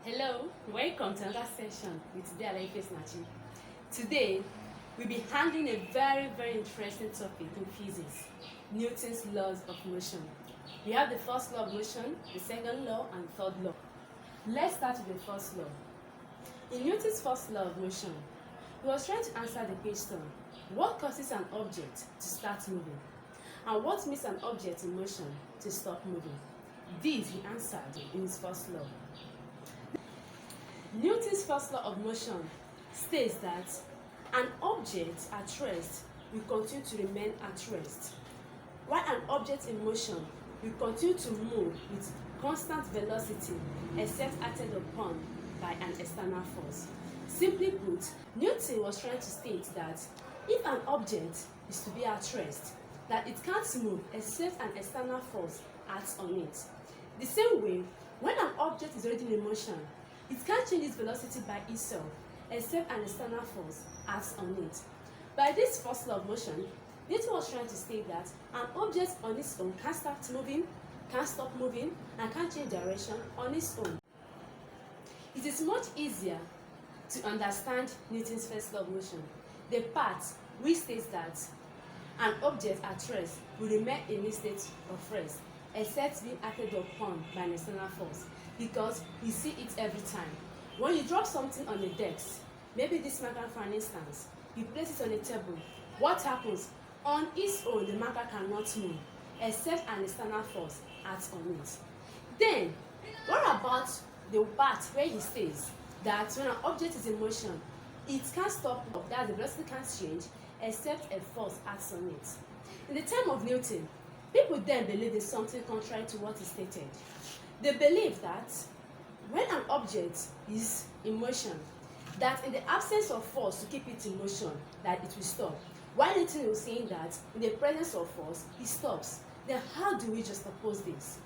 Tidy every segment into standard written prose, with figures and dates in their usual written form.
Hello, welcome to another session with Today Alaike Snachi. Today, we'll be handling a very interesting topic in physics, Newton's laws of motion. We have the first law of motion, the second law, and the third law. Let's start with the first law. In Newton's first law of motion, he was trying to answer the question, what causes an object to start moving? And what makes an object in motion to stop moving? This he answered in his first law. Newton's first law of motion states that an object at rest will continue to remain at rest, while an object in motion will continue to move with constant velocity except acted upon by an external force. Simply put, Newton was trying to state that if an object is to be at rest, that it can't move except an external force acts on it. The same way, when an object is already in motion, it can't change its velocity by itself except an external force acts on it. By this first law of motion, Newton was trying to state that an object on its own can't start moving, can't stop moving, and can't change direction on its own. It is much easier to understand Newton's first law of motion, the part which states that an object at rest will remain in a state of rest except being acted upon by an external force, because we see it every time. When you drop something on a desk, maybe this marker for an instance, you place it on a table, what happens? On its own, the marker cannot move except an external force acts on it. Then, what about the part where he says that when an object is in motion, it can't stop, that the velocity can't change except a force acts on it. In the time of Newton, people then believed in something contrary to what he stated. They believe that when an object is in motion, that in the absence of force to keep it in motion, that it will stop. While Newton was saying that in the presence of force, it stops. Then how do we just oppose this?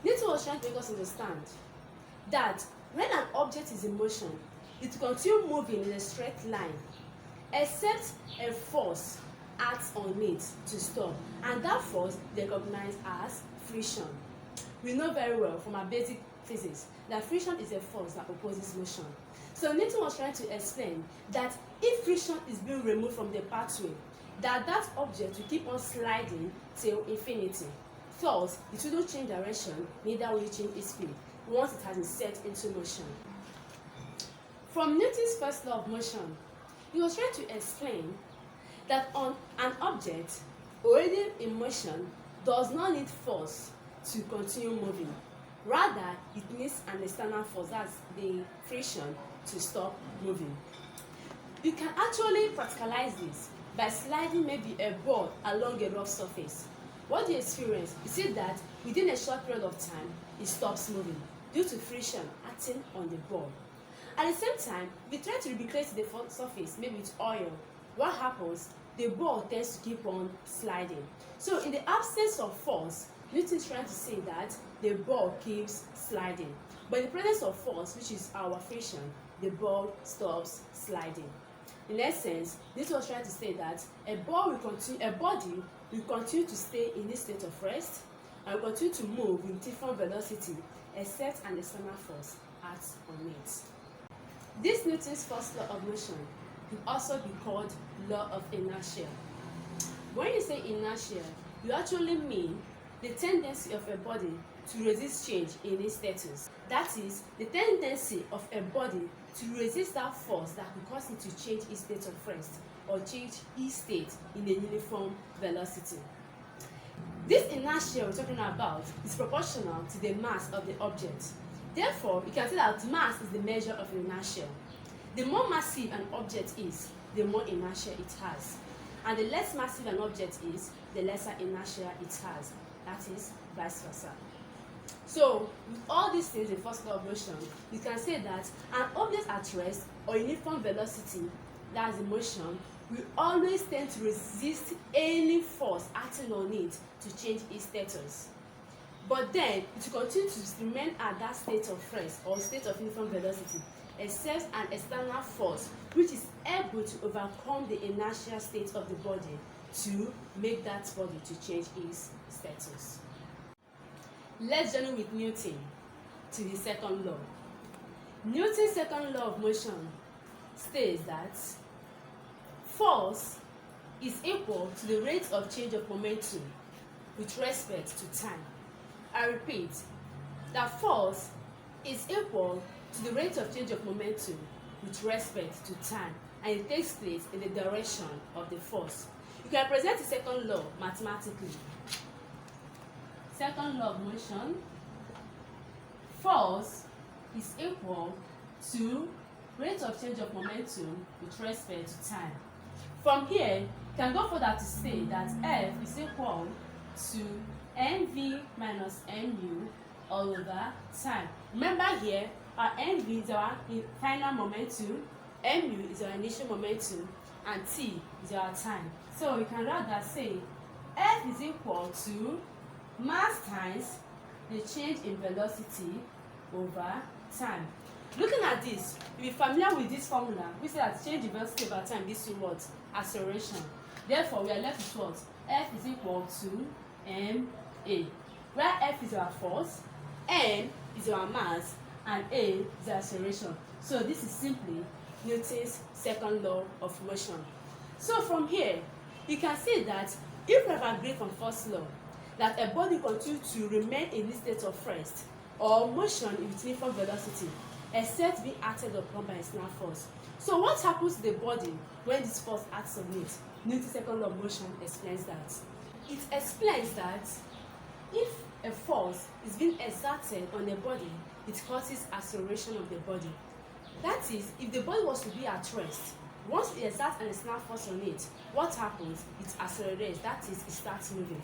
Newton was trying to make us understand that when an object is in motion, it will continue moving in a straight line, except a force acts on it to stop, and that force is recognized as friction. We know very well from our basic physics that friction is a force that opposes motion. So Newton was trying to explain that if friction is being removed from the pathway, that object will keep on sliding till infinity. Thus, it will not change direction, neither will it change its speed once it has been set into motion. From Newton's first law of motion, he was trying to explain that on an object already in motion does not need force to continue moving. Rather, it needs an external force, that's the friction, to stop moving. You can actually practicalize this by sliding maybe a ball along a rough surface. What do you experience? You see that within a short period of time, it stops moving due to friction acting on the ball. At the same time, if you try to recreate the surface, maybe with oil, what happens? The ball tends to keep on sliding. So in the absence of force, Newton is trying to say that the ball keeps sliding. But in the presence of force, which is our friction, the ball stops sliding. In essence, Newton was trying to say that a body will continue to stay in this state of rest and will continue to move with different velocity except an external force acts on it. This Newton's first law of motion can also be called law of inertia. When you say inertia, you actually mean the tendency of a body to resist change in its status. That is, the tendency of a body to resist that force that will cause it to change its state of rest or change its state in a uniform velocity. This inertia we're talking about is proportional to the mass of the object. Therefore, you can say that mass is the measure of inertia. The more massive an object is, the more inertia it has. And the less massive an object is, the lesser inertia it has. That is vice versa. So, with all these things in first law of motion, you can say that an object at rest or uniform velocity, that's the motion, will always tend to resist any force acting on it to change its status. But then, it will continue to remain at that state of rest or state of uniform velocity, except an external force which is able to overcome the inertial state of the body to make that body to change its status. Let's journey with Newton to his second law. Newton's second law of motion states that force is equal to the rate of change of momentum with respect to time. I repeat, that force is equal to the rate of change of momentum with respect to time, and it takes place in the direction of the force. You can present the second law mathematically. Second law of motion, force is equal to rate of change of momentum with respect to time. From here, you can go further to say that F is equal to mv minus mu all over time. Remember here, our mv is our final momentum, mu is our initial momentum, and t is our time. So we can rather say F is equal to mass times the change in velocity over time. Looking at this, you'll be familiar with this formula. We say that change in velocity over time gives you what? Acceleration. Therefore, we are left with what? F is equal to ma, where F is our force, m is our mass, and a is our acceleration. So this is simply Newton's second law of motion. So from here, you can see that if we have agreed from first law that a body continues to remain in this state of rest or motion with uniform velocity except being acted upon by a external force. So what happens to the body when this force acts on it? Newton's second law of motion explains that. It explains that if a force is being exerted on the body, it causes acceleration of the body. That is, if the body was to be at rest, once we exert an external force on it, what happens? It accelerates, that is, it starts moving.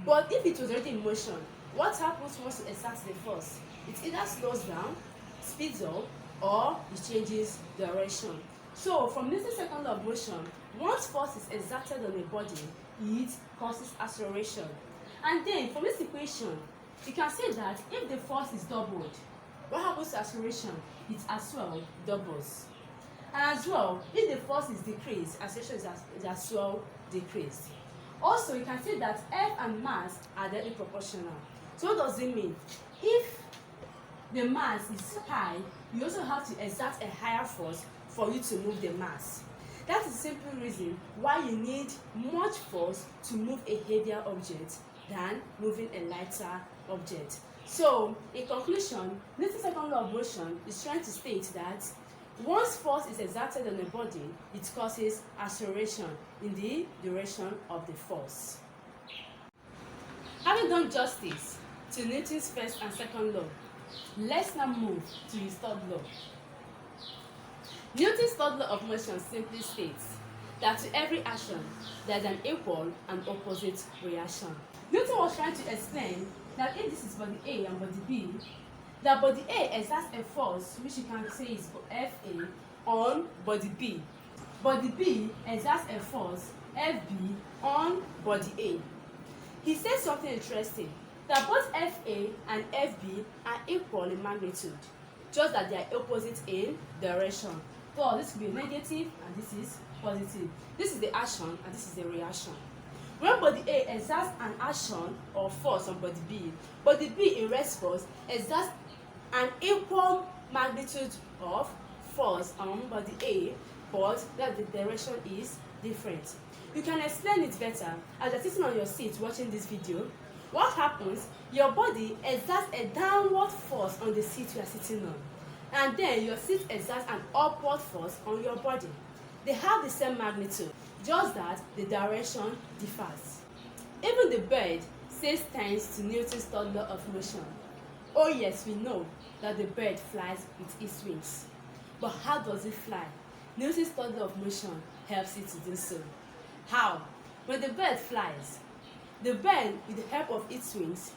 But if it was already in motion, what happens once you exert the force? It either slows down, speeds up, or it changes direction. So from Newton's second law of motion, once force is exerted on a body, it causes acceleration. And then from this equation, you can say that if the force is doubled, what happens to acceleration? It as well doubles. And as well, if the force is decreased, acceleration is as well decreased. Also, you can see that F and mass are directly proportional. So what does it mean? If the mass is high, you also have to exert a higher force for you to move the mass. That is the simple reason why you need much force to move a heavier object than moving a lighter object. So, in conclusion, Newton's second law of motion is trying to state that once force is exerted on a body, it causes acceleration in the direction of the force. Having done justice to Newton's first and second law, let's now move to his third law. Newton's third law of motion simply states that to every action, there is an equal and opposite reaction. Newton was trying to explain that if this is body A and body B, that body A exerts a force which you can say is Fa on body B. Body B exerts a force Fb on body A. He says something interesting, that both Fa and Fb are equal in magnitude, just that they are opposite in direction. So this will be negative and this is positive. This is the action and this is the reaction. When body A exerts an action or force on body B in response exerts an equal magnitude of force on body A, but that the direction is different. You can explain it better as you're sitting on your seat watching this video. What happens? Your body exerts a downward force on the seat you are sitting on, and then your seat exerts an upward force on your body. They have the same magnitude, just that the direction differs. Even the bird says thanks to Newton's third law of motion. Oh yes, we know that the bird flies with its wings. But how does it fly? Newton's third law of motion helps it to do so. How? When the bird flies, the bird, with the help of its wings,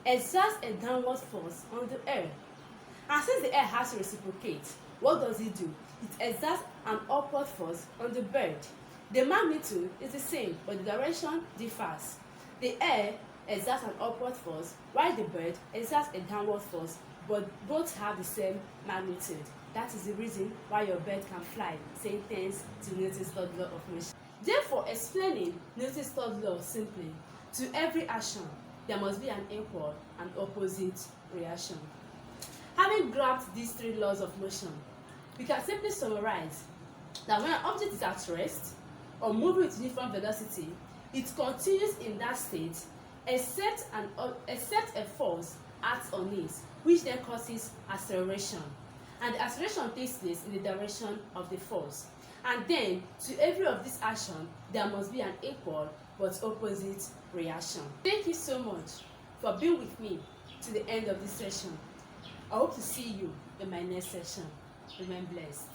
exerts a downward force on the air. And since the air has to reciprocate, what does it do? It exerts an upward force on the bird. The magnitude is the same, but the direction differs. The air exerts an upward force, while the bird exerts a downward force, but both have the same magnitude. That is the reason why your bird can fly, saying thanks to Newton's third law of motion. Therefore, explaining Newton's third law simply, to every action, there must be an equal and opposite reaction. Having grasped these three laws of motion, we can simply summarize that when an object is at rest or moving with uniform velocity, it continues in that state except a force acts on it, which then causes acceleration. And the acceleration takes place in the direction of the force. And then, to every of this action, there must be an equal but opposite reaction. Thank you so much for being with me to the end of this session. I hope to see you in my next session. Remain blessed.